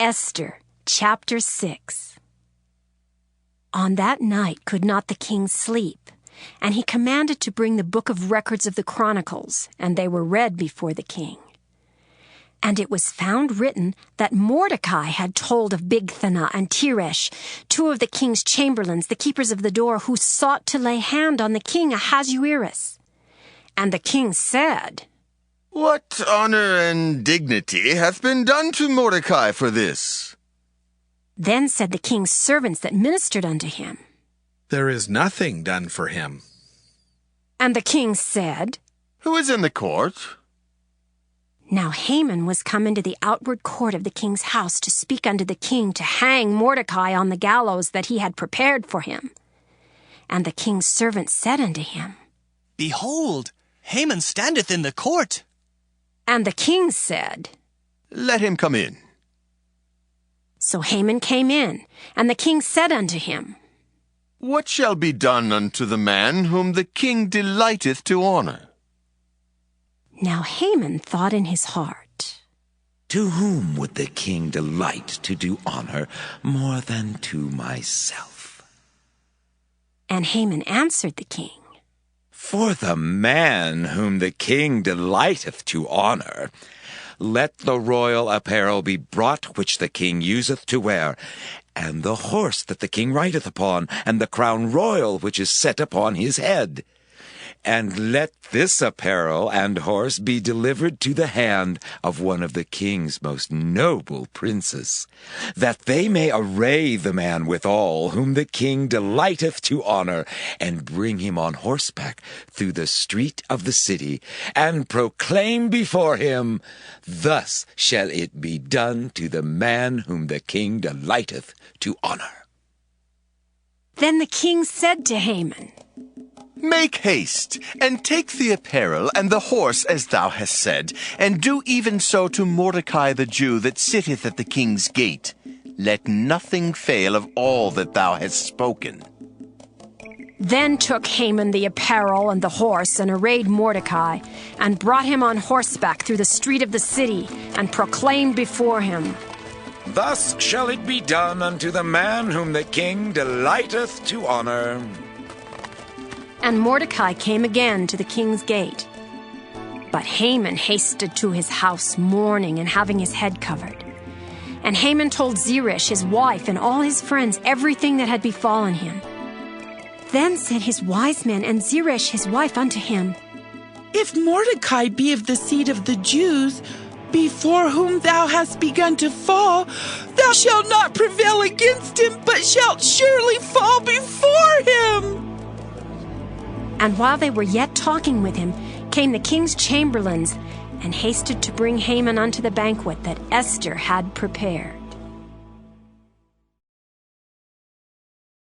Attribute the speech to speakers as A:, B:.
A: Esther, chapter 6. On that night could not the king sleep, and he commanded to bring the book of records of the Chronicles, and they were read before the king. And it was found written that Mordecai had told of Bigthana and Teresh, two of the king's chamberlains, the keepers of the door, who sought to lay hand on the king Ahasuerus. And the king said,
B: "What honor and dignity hath been done to Mordecai for this?"
A: Then said the king's servants that ministered unto him,
C: "There is nothing done for him."
A: And the king said,
B: "Who is in the court?"
A: Now Haman was come into the outward court of the king's house to speak unto the king to hang Mordecai on the gallows that he had prepared for him. And the king's servants said unto him,
D: "Behold, Haman standeth in the court."
A: And the king said,
B: "Let him come in."
A: So Haman came in, and the king said unto him,
B: "What shall be done unto the man whom the king delighteth to honor?"
A: Now Haman thought in his heart,
E: To whom would the king delight to do honor more than to myself?
A: And Haman answered the king,
E: For the man whom the king delighteth to honor, let the royal apparel be brought which the king useth to wear, and the horse that the king rideth upon, and the crown royal which is set upon his head. And let this apparel and horse be delivered to the hand of one of the king's most noble princes, that they may array the man withal whom the king delighteth to honor, and bring him on horseback through the street of the city, and proclaim before him, Thus shall it be done to the man whom the king delighteth to honor.
A: Then the king said to Haman,
B: "Make haste, and take the apparel and the horse as thou hast said, and do even so to Mordecai the Jew that sitteth at the king's gate. Let nothing fail of all that thou hast spoken."
A: Then took Haman the apparel and the horse, and arrayed Mordecai, and brought him on horseback through the street of the city, and proclaimed before him,
E: Thus shall it be done unto the man whom the king delighteth to honor.
A: And Mordecai came again to the king's gate. But Haman hasted to his house mourning and having his head covered. And Haman told Zeresh his wife and all his friends everything that had befallen him. Then said his wise men and Zeresh his wife unto him,
F: If Mordecai be of the seed of the Jews, before whom thou hast begun to fall, thou shalt not prevail against him, but shalt surely fall before him.
A: And while they were yet talking with him, came the king's chamberlains, and hasted to bring Haman unto the banquet that Esther had prepared.